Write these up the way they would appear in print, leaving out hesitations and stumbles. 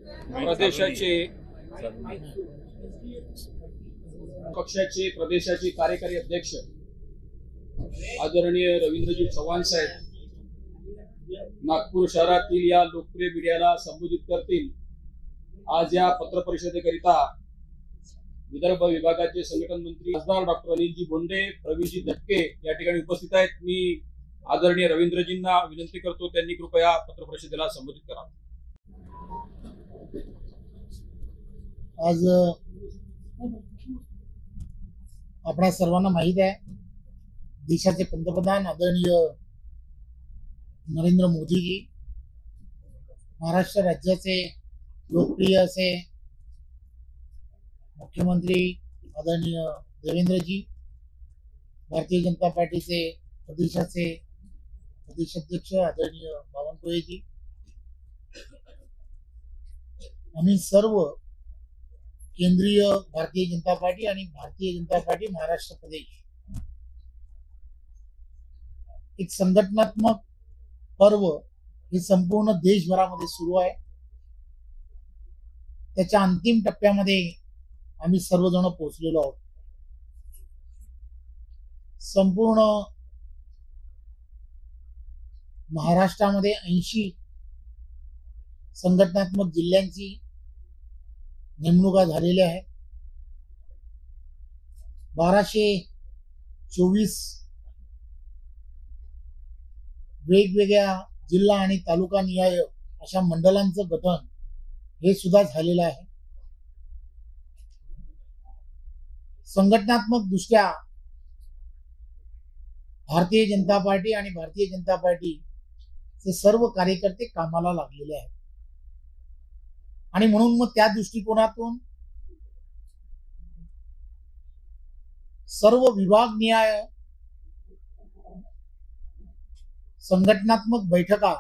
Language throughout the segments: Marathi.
प्रदेशाचे पक्षाचे प्रदेशाचे कार्यकारी अध्यक्ष आदरणीय रवींद्रजी चव्हाण साहेब नागपूर शहरातील या लोकप्रिय मीडियाला संबोधित करतील। आज या पत्र परिषदेकरिता विदर्भ विभागाचे संघटन मंत्री खासदार डॉक्टर अनिलजी बोंडे, प्रवीणजी धक्के या ठिकाणी उपस्थित आहेत। मी आदरणीय रवींद्रजींना विनंती करतो त्यांनी कृपया पत्र परिषदेला संबोधित करावे। आज आपणा सर्वांना माहित आहे, देशाचे पंतप्रधान आदरणीय नरेंद्र मोदीजी, महाराष्ट्र राज्याचे लोकप्रिय असे मुख्यमंत्री आदरणीय देवेंद्रजी, भारतीय जनता पार्टीचे प्रदेशाचे प्रदेशाध्यक्ष आदरणीय बावनकुळेजी, आम्ही सर्व केंद्रीय भारतीय जनता पार्टी आणि भारतीय जनता पार्टी महाराष्ट्र प्रदेश एक संघटनात्मक पर्व हे संपूर्ण देशभरामध्ये सुरू आहे। त्याच्या अंतिम टप्प्यामध्ये आम्ही सर्वजण पोहोचलेलो आहोत। संपूर्ण महाराष्ट्रामध्ये 80 संघटनात्मक जिल्ह्यांची नेमणुका झालेल्या आहेत। 1224 वेगवेगळ्या जिल्हा आणि तालुका निहाय अशा मंडळांचं गठन हे सुद्धा झालेलं आहे। संघटनात्मक दृष्ट्या भारतीय जनता पार्टी आणि भारतीय जनता पार्टीचे सर्व कार्यकर्ते कामाला लागलेले आहेत आणि म्हणून मग त्या दृष्टिकोनातून सर्व विभाग निहाय संघटनात्मक बैठका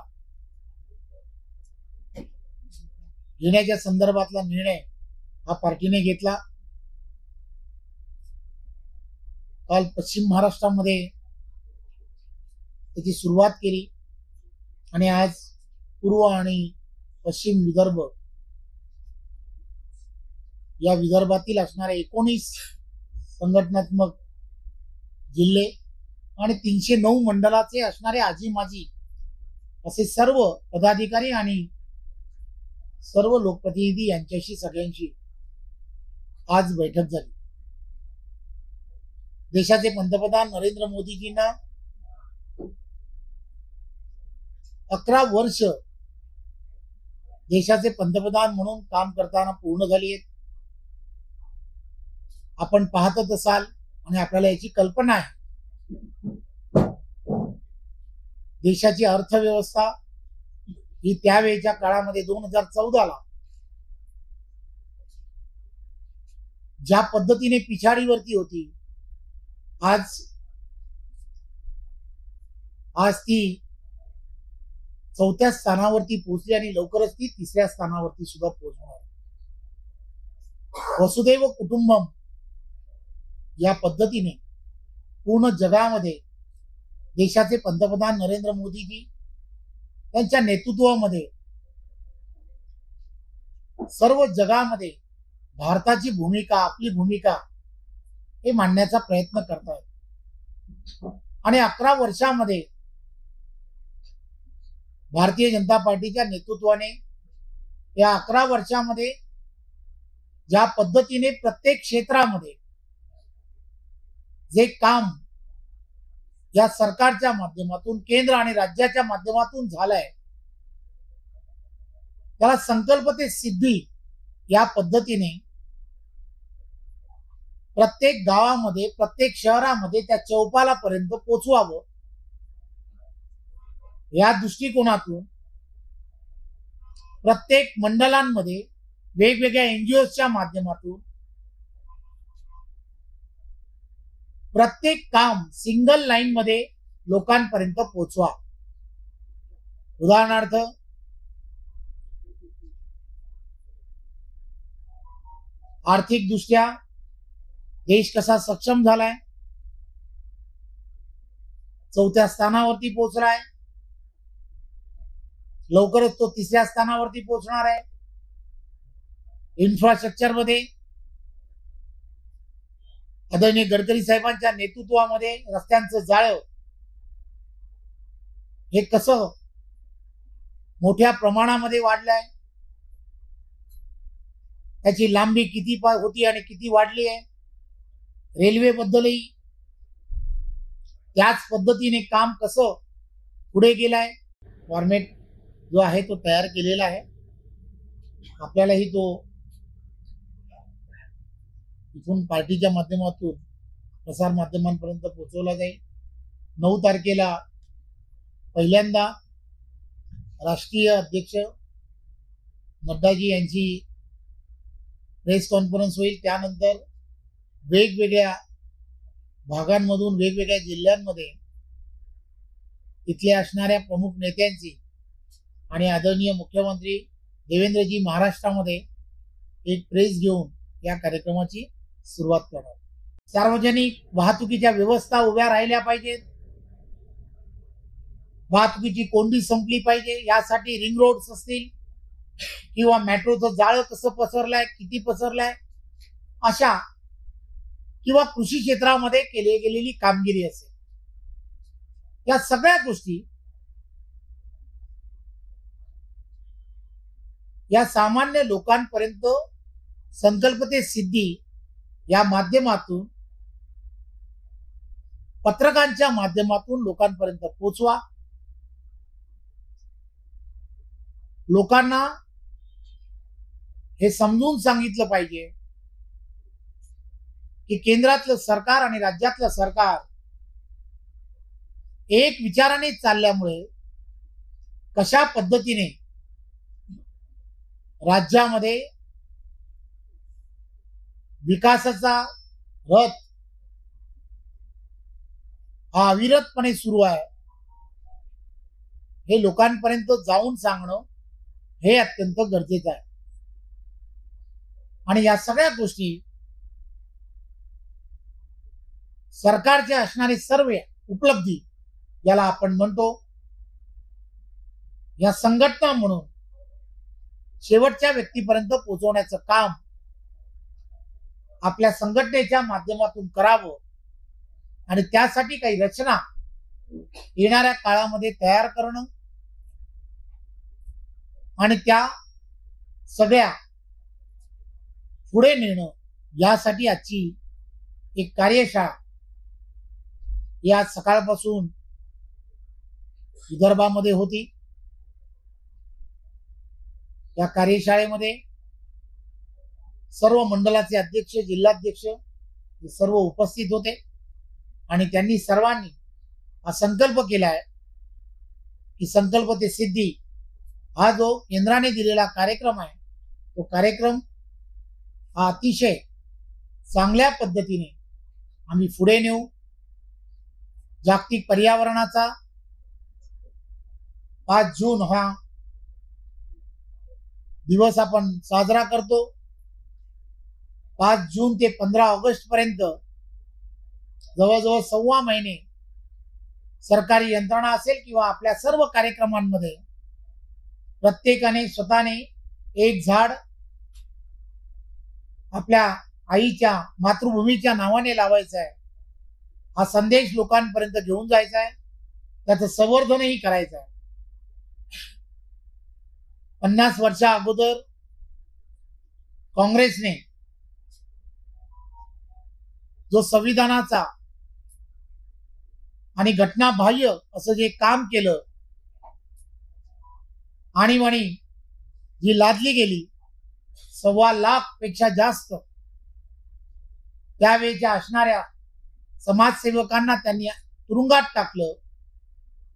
घेण्याच्या संदर्भातला निर्णय हा पार्टीने घेतला। काल पश्चिम महाराष्ट्रामध्ये त्याची सुरुवात केली आणि आज पूर्व आणि पश्चिम विदर्भ या विदर्भातील असणारे 19 संघटनात्मक जिल्हे आणि 309 मंडळाचे असणारे आजी माजी असे सर्व पदाधिकारी आणि सर्व लोकप्रतिनिधी यांच्याशी सगळ्यांशी आज बैठक झाली। देशाचे पंतप्रधान नरेंद्र मोदीजींना 11 वर्ष देशाचे पंतप्रधान म्हणून काम करताना पूर्ण झाली आहेत। आपण पाहतच असाल आणि आपल्याला याची कल्पना आहे, देशाची अर्थव्यवस्था ही त्यावेळच्या काळामध्ये 2014ला ज्या पद्धतीने पिछाडीवरती होती, आज ती 4थ्या स्थानावरती पोहोचली आणि लवकरच ती 3ऱ्या स्थानावरती सुद्धा पोहोचणार। वसुदैव कुटुंबम या पद्धतीने पूर्ण जगामध्ये देशाचे पंतप्रधान नरेंद्र मोदीजी त्यांच्या नेतृत्वामध्ये सर्व जगामध्ये भारताची भूमिका, आपली भूमिका हे मांडण्याचा प्रयत्न करतायत आणि 11 वर्षामध्ये भारतीय जनता पार्टीच्या नेतृत्वाने या 11 वर्षामध्ये ज्या पद्धतीने प्रत्येक क्षेत्रामध्ये जे काम या सरकारच्या माध्यमातून, केंद्र आणि राज्याच्या माध्यमातून झालंय, त्याला संकल्प ते सिद्धी या पद्धतीने प्रत्येक गावामध्ये, प्रत्येक शहरामध्ये त्या चौपालापर्यंत पोहोचवावं या दृष्टिकोनातून प्रत्येक मंडळांमध्ये वेगवेगळ्या एनजीओच्या माध्यमातून प्रत्येक काम सिंगल लाईन मध्ये लोकांपर्यंत पोहोचवा। उदाहरणार्थ आर्थिक दृष्ट्या देश कसा सक्षम झालाय, 4थ्या स्थानावरती पोहोचलाय, लवकरच तो 3ऱ्या स्थानावरती पोहोचणार आहे। इन्फ्रास्ट्रक्चर मध्ये आदरणीय गडकरी साहेबांच्या नेतृत्वामध्ये रस्त्यांचं जाळं हे कसं मोठ्या प्रमाणामध्ये वाढलंय, त्याची लांबी किती होती आणि किती वाढली आहे, रेल्वे बद्दलही त्याच पद्धतीने काम कसं पुढे गेलाय, फॉर्मेट जो आहे तो तयार केलेला आहे. आपल्यालाही तो इथून पार्टीच्या माध्यमातून प्रसार माध्यमांपर्यंत पोहोचवला जाईल. 9 तारखेला पहिल्यांदा राष्ट्रीय अध्यक्ष नड्डाजी यांची प्रेस कॉन्फरन्स होईल. त्यानंतर वेगवेगळ्या भागांमधून वेगवेगळ्या जिल्ह्यांमध्ये इथल्या असणाऱ्या प्रमुख नेत्यांची आणि आदरणीय मुख्यमंत्री देवेंद्रजी महाराष्ट्रामध्ये एक प्रेस घेऊन या कार्यक्रमाची सुरुवात करणार. सार्वजनिक वाहतुकीच्या व्यवस्था उभ्या राहिल्या पाहिजेत, वाहतुकीची कोंडी संपली पाहिजे. यासाठी रिंग रोड्स असतील किंवा मेट्रोचं जाळं कसं पसरलंय, किती पसरलंय, अशा किंवा कृषी क्षेत्रामध्ये केली गेलेली कामगिरी असेल, या सगळ्या गोष्टी या सामान्य लोकांपर्यंत संकल्पते सिद्धी या माध्यमातून, पत्रकांच्या माध्यमातून लोकांपर्यंत पोहोचवा. लोकांना हे समजून सांगितलं पाहिजे की केंद्रातलं सरकार आणि राज्यातलं सरकार एक विचाराने चालल्यामुळे कशा पद्धतीने राज्यामध्ये विकासाचा रथ हा अविरतपणे सुरू आहे, हे लोकांपर्यंत जाऊन सांगणं हे अत्यंत गरजेचं आहे. आणि या सगळ्या गोष्टी सरकारचे असणारे सर्व उपलब्धी, याला आपण म्हणतो या संघटना म्हणून शेवटच्या व्यक्तीपर्यंत पोहोचवण्याचं काम आपल्या संघटनेच्या माध्यमातून करावं. आणि त्यासाठी काही रचना येणाऱ्या काळामध्ये तयार करणं आणि त्या सगळ्या पुढे नेणं, यासाठी आजची एक कार्यशाळा या सकाळपासून विदर्भामध्ये होती. या कार्यशाळेमध्ये सर्व मंडळाचे अध्यक्ष, जिल्हाध्यक्ष सर्व उपस्थित होते आणि त्यांनी सर्वांनी हा संकल्प केला आहे की संकल्प ते सिद्धी हा जो केंद्राने दिलेला कार्यक्रम आहे, तो कार्यक्रम हा अतिशय चांगल्या पद्धतीने आम्ही पुढे नेऊ. जागतिक पर्यावरणाचा 5 जून हा दिवस आपण साजरा करतो. 5 जून ते 15 ऑगस्ट पर्यंत जवळजवळ 1.25 महिने सरकारी यंत्रणा असेल किंवा आपल्या सर्व कार्यक्रमांमध्ये प्रत्येकाने स्वतःने एक झाड आपल्या आईच्या, मातृभूमीच्या नावाने लावायचं आहे. हा संदेश लोकांपर्यंत घेऊन जायचा आहे, त्याचं संवर्धनही करायचं आहे. 50 वर्षा अगोदर काँग्रेसने जो संविधानाचा आणि घटनाबाह्य असं जे काम केलं, आणीबाणी जी लादली गेली, 1.25 लाख पेक्षा जास्त त्यावेळेच्या असणाऱ्या समाजसेवकांना त्यांनी तुरुंगात टाकलं.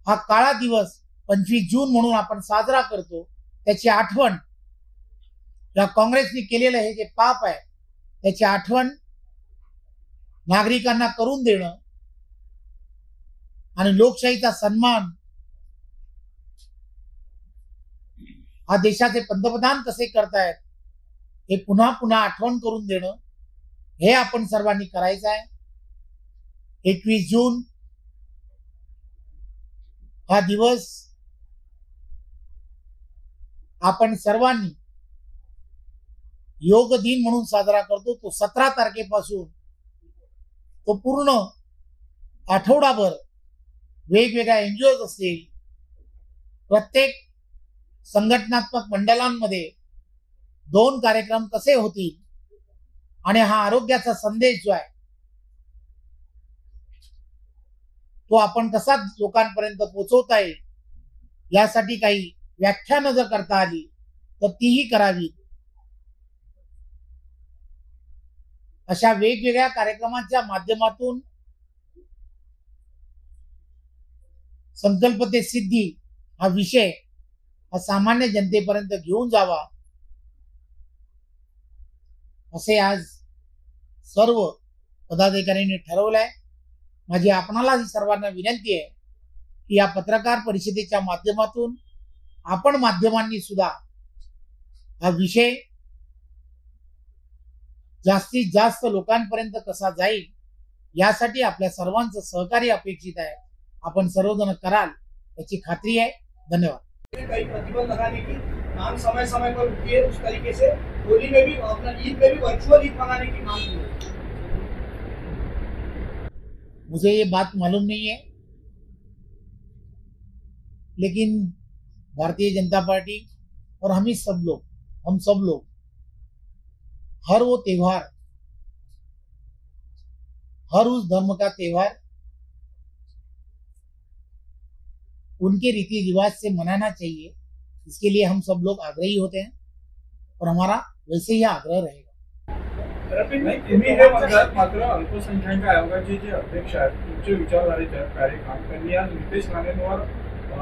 हा काळा दिवस 25 जून म्हणून आपण साजरा करतो. त्याची आठवण, या काँग्रेसने केलेलं हे जे पाप आहे त्याची आठवण नागरिकांना करून देणं आणि लोकशाहीचा सन्मान हा देशाचे पंतप्रधान कसे करतायत हे पुन्हा पुन्हा आठवण करून देणं, हे आपण सर्वांनी करायचं आहे. 21 जून हा दिवस आपण सर्वांनी योग दिन म्हणून साजरा करतो, तो 17 तारखेपासून तो पूर्ण आठवडाभर वेगवेगळ्या एनजीओ असतील, प्रत्येक संघटनात्मक मंडळांमध्ये 2 कार्यक्रम कसे होतील आणि हा आरोग्याचा संदेश जो आहे तो आपण कसा लोकांपर्यंत पोहोचवता येईल यासाठी काही व्याख्यानं जर करता आली तर तीही करावीत. अशा वेगवेगळ्या कार्यक्रमांच्या माध्यमातून संकल्प ते सिद्धी हा विषय हा सामान्य जनतेपर्यंत घेऊन जावा असे आज सर्व पदाधिकाऱ्यांनी ठरवलंय. माझी आपणाला सर्वांना विनंती आहे की या पत्रकार परिषदेच्या माध्यमातून आपण माध्यमांनी सुद्धा हा विषय जास्तीत जास्त लोकांपर्यंत कसा जाईल यासाठी आपल्या सर्वांचं सहकार्य अपेक्षित आहे. आपण सर्वजण कराल याची खात्री आहे. धन्यवाद. कई प्रतिबंध लगाने की मांग समय समय पर उठी है, उस तरीके से होली में भी अपना ईद में भी वर्चुअल ईद मनाने की मांग की है। मुझे ये बात मालूम नहीं है, लेकिन भारतीय जनता पार्टी और हम सब लोग हर वो त्योहार, हर उस धर्म का त्योहार उनके रीति रिवाज से मनाना चाहिए, इसके लिए हम सब लोग आग्रही होते हैं और हमारा वैसे ही आग्रह रहेगा. तुम्ही हे म्हणतात मात्र अल्पसंख्याक आयोगाचे जे अध्यक्ष आहेत तुमचे विचारधारेचे आहेत कार्यक्रम त्यांनी आज नितेश राणेंवर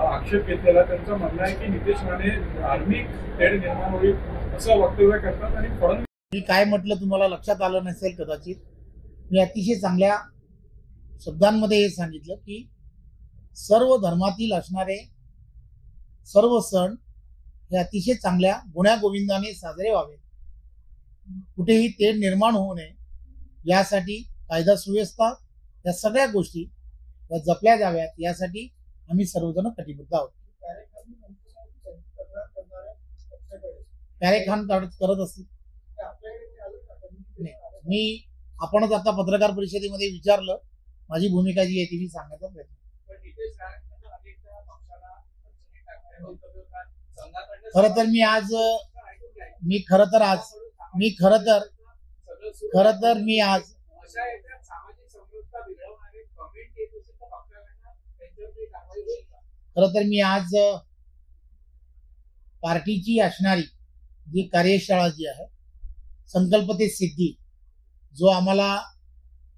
आक्षेप घेतलेला. त्यांचं म्हणणं आहे की नितेश राणे धार्मिक तेढ निर्माण होईल असं वक्तव्य करतात आणि फडणवीस. मी काय म्हटलं तुम्हाला लक्षात आलं नसेल कदाचित. मी अतिशय चांगल्या शब्दांमध्ये हे सांगितलं की सर्व धर्मातील असणारे सर्व सण हे अतिशय चांगल्या गुण्यागोविंदाने साजरे व्हावेत, कुठेही तेढ निर्माण होऊ नये यासाठी कायदा सुव्यवस्था या सगळ्या गोष्टी या जपल्या जाव्यात यासाठी आम्ही सर्वजण कटिबद्ध आहोत. कार्यक्रम करत असतील मी आपणच आता पत्रकार परिषदेमध्ये विचारलं, माझी भूमिका जी आहे ती मी सांगायचा प्रयत्न. खर तर मी आज पार्टीची असणारी जी कार्यशाळा जी आहे संकल्प ते सिद्धी, जो आम्हाला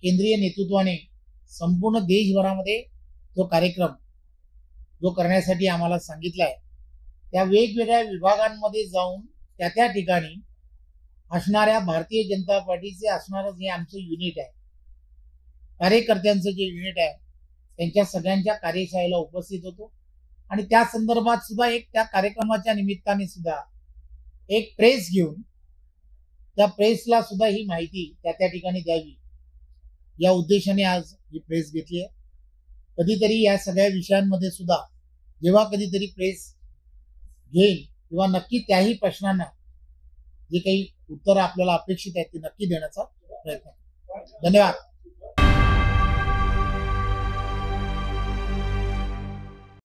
केंद्रीय नेतृत्वाने संपूर्ण देशभरामध्ये जो कार्यक्रम जो करण्यासाठी आम्हाला सांगितला आहे, त्या वेगवेगळ्या विभागांमध्ये जाऊन त्या ठिकाणी असणाऱ्या भारतीय जनता पार्टीचे असणारं जे आमचं युनिट आहे, कार्यकर्त्यांचं जे युनिट आहे, त्यांच्या सगळ्यांच्या कार्यशाळेला उपस्थित होतो आणि त्या संदर्भात सुद्धा एक त्या कार्यक्रमाच्या निमित्ताने सुद्धा एक प्रेस घेऊन त्या प्रेसला सुद्धा ही माहिती त्या ठिकाणी द्यावी या उद्देशाने आज ही प्रेस घेतली आहे. कधीतरी या सगळ्या विषयांमध्ये सुद्धा जेव्हा कधीतरी प्रेस घेईल तेव्हा नक्की त्याही प्रश्नांना जे काही उत्तर आपल्याला अपेक्षित आहेत ते नक्की देण्याचा प्रयत्न. धन्यवाद.